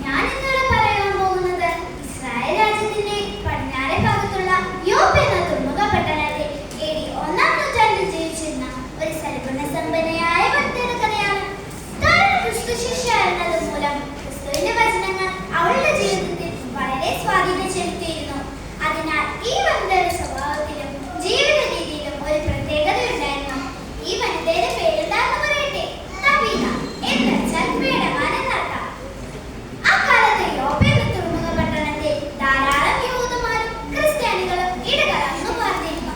ഞാൻ ഇന്നിവിടെ പറയാൻ പോകുന്നത് ഇസ്രായേൽ രാജ്യത്തിന്റെ പടിഞ്ഞാറേ ഭാഗത്തുള്ള യോപ്പ് എന്ന തുറമുഖ പട്ടണത്തിൽ AD 1-ാം നൂറ്റാണ്ടിൽ ജീവിച്ചിരുന്ന ഒരു സൽഗുണ സമ്പന്നയായ ഭക്തയുടെ കഥയാണ്. താൻ ക്രിസ്തു ശിഷ്യയായിരുന്നത് മൂലം ക്രിസ്തുവിന്റെ വചനങ്ങൾ അവളുടെ ജീവിതത്തിൽ വളരെ സ്വാധീനം ചെലുത്തിയിരുന്നു. അതിനാൽ ഈ വനിതയുടെ സ്വഭാവത്തിലും ജീവിത രീതിയിലും ഒരു പ്രത്യേകതയുണ്ടായിരുന്നു. ഈ വനിതയുടെ പേരെന്താണെന്ന് പറയട്ടെ. തബീത എന്ന് വെച്ചാൽ വേടമാനം നടത്താം. അക്കാലത്ത് യോപ്പ എന്ന തുറമുഖ പട്ടണത്തിൽ ധാരാളം യഹൂദന്മാരും ക്രിസ്ത്യാനികളും ഇടകലർന്നു പാർത്തിരുന്നു.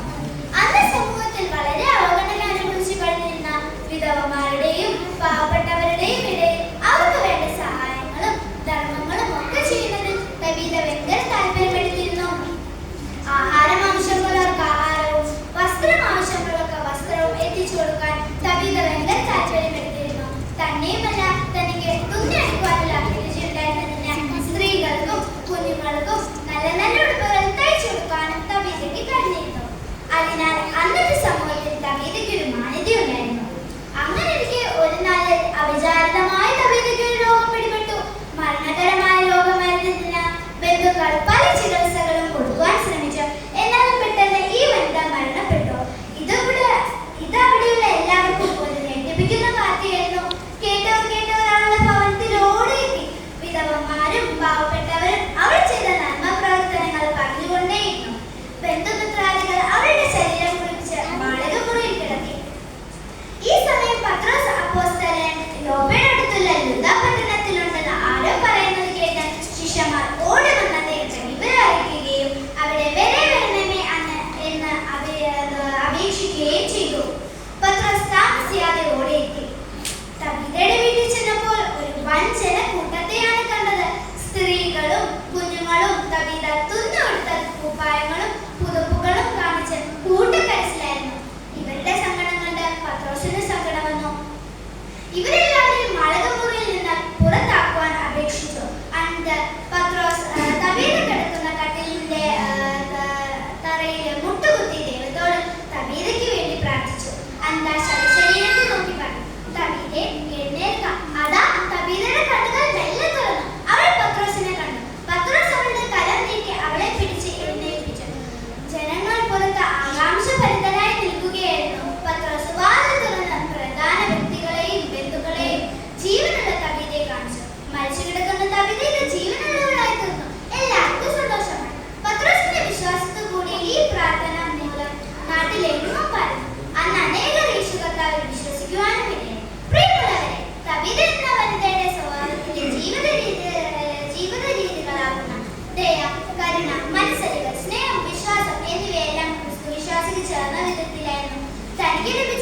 അന്ന് സമൂഹത്തിൽ വളരെ അവഗണന അനുഭവിച്ചു കഴിഞ്ഞിരുന്ന വിധവമാരുടെയും പാവപ്പെട്ടവരുടെയും ഇടയിൽ അവർക്ക് വേണ്ട സഹായങ്ങളും ധർമ്മങ്ങളും ഒക്കെ ചെയ്യുന്നതിൽ തബീത ഭയങ്കര താല്പര്യപ്പെടുത്തിയിരുന്നു. ആഹാരം ആവശ്യമുള്ളവർക്ക് ആഹാരവും വസ്ത്രം ആവശ്യമുള്ളവർക്ക് വസ്ത്രവും എത്തിച്ചു കൊടുക്കാൻ തബീത ഭയങ്കര താല്പര്യപ്പെടുത്തിയിരുന്നു. തന്നെയുമല്ല, തനിക്ക് തുന്നിയെടുക്കുവാനുള്ള അഭിരുചിയുണ്ടായിരുന്നതിന് സ്ത്രീകൾക്കും കുഞ്ഞുങ്ങൾക്കും നല്ല നല്ല ഉടുപ്പുകൾ തയ്ച്ചു കൊടുക്കാനും തബീതയ്ക്ക് കഴിഞ്ഞിരുന്നു. അതിനാൽ അന്നത്തെ സമൂഹത്തിൽ തബീതയ്ക്ക് ഒരു മാന്യതയുണ്ടായിരുന്നു. അങ്ങനെയിരിക്കെ ഒരു നാളിൽ അവിചാരിതമായ തബീതയ്ക്ക് ഒരു രോഗം പിടിപെട്ടു. മരണകരമായ രോഗമായിരുന്നതിന് ബന്ധുക്കൾ പല ചികിത്സകളും കൊടുക്കുവാൻ ശ്രമിച്ചു. എന്നാലും പെട്ടെന്ന് ഈ വനിത മരണപ്പെട്ടു. ഇതവിടെയുള്ള എല്ലാവർക്കും ഒരു ഞെട്ടിപ്പിക്കുന്ന വാർത്തയായിരുന്നു. കേട്ടവരാളുടെ ഭവനത്തിൽ ഓടിയെത്തി. വിധവന്മാരും പാവപ്പെട്ടവരും അവർ ചെയ്ത നന്മ പ്രവർത്തനങ്ങൾ പറഞ്ഞുകൊണ്ടേയിരുന്നു. ബന്ധുമിത്രാദികൾ അവരുടെ ശരീരം കുറിച്ച് മാളികമുറിയിൽ കിടത്തി. ഈ സമയം പത്രോസ് അപ്പോസ്തലൻ യോപ്പയുടെ അടുത്തുള്ള ലുദ്ദ പട്ടണത്തിലുണ്ടെന്ന് ആരോ പറയുന്നത് കേട്ട് ശിഷ്യന്മാർ ഓടി വന്ന് അദ്ദേഹത്തെ വിവരം അറിയിക്കുകയും അവിടെ വരണമേ എന്ന് അപേക്ഷിക്കുകയും ചെയ്തു. പത്രോസ് താമസിയാതെ ഓടിയെത്തി. തബീതയുടെ വീട്ടിൽ ചെന്നപ്പോൾ ഒരു വൻ ജനക്കൂട്ടത്തെയാണ് കണ്ടത്. സ്ത്രീകളും കുഞ്ഞുങ്ങളും തബീത തുന്നിയെടുത്ത കുപ്പായങ്ങളും പുതപ്പുകളും കാണിച്ച് കൂട്ടക്കരച്ചിലായിരുന്നു. ഇവരുടെ സങ്കടം കണ്ട് പത്രോസിന് സങ്കടം വന്നു. ഇവരെല്ലാവരെയും മാളികമുറിയിൽ നിന്ന് പുറത്താക്കുവാൻ അപേക്ഷിച്ചു. അന്ന് പത്രോസ് തബീത കിടക്കുന്ന കട്ടിലിന്റെ തറയിൽ മുട്ടുകുത്തി ദൈവത്തോട് തബീതയ്ക്ക് വേണ്ടി പ്രാർത്ഥിച്ചു. അന്ന് ശരീരത്തെ നോക്കി പറഞ്ഞു, തബീതേ, എഴുന്നേൽക്കാം. അതാ തബീതയുടെ കണ്ണുകൾ മെല്ലെ തുറന്നു. അവൾ പത്രോസിനെ കണ്ടു. പത്രോസ് അവളുടെ കരം നീട്ടി അവളെ പിടിച്ച് എഴുന്നേൽപ്പിച്ചു. ജനങ്ങൾ പുറത്ത് ആകാംക്ഷഭരിതരായി നിൽക്കുകയായിരുന്നു. പത്രോസ് വാതിൽ തുറന്ന് പ്രധാന വ്യക്തികളെയും ബന്ധുക്കളെയും ജീവനുള്ള തബീതയെ കാണിച്ചു. മരിച്ചു കിടക്കുന്ന തബീത ജീവനുള്ളവളായി തീർന്നു. എല്ലാവർക്കും സന്തോഷമായി. പത്രോസിന്റെ വിശ്വാസത്തോടുകൂടി ഈ പ്രാർത്ഥന മൂലം നാട്ടിലെങ്ങും പരന്നു. അന്ന് അനേകർ യേശു കർത്താവിൽ വിശ്വസിക്കുവാനും ഇടയായി. പ്രിയമുള്ളവരെ, തബീത എന്ന വനിതയുടെ സ്വഭാവത്തിലെ ജീവിത രീതികളാകുന്ന ദയ, കരുണ, മനസ്സലിവ്, സ്നേഹം, വിശ്വാസം എന്നിവയെല്ലാം ക്രിസ്തു വിശ്വാസിക്ക് ചേർന്ന വിധത്തിലായിരുന്നു. തനിക്ക് ലഭിച്ച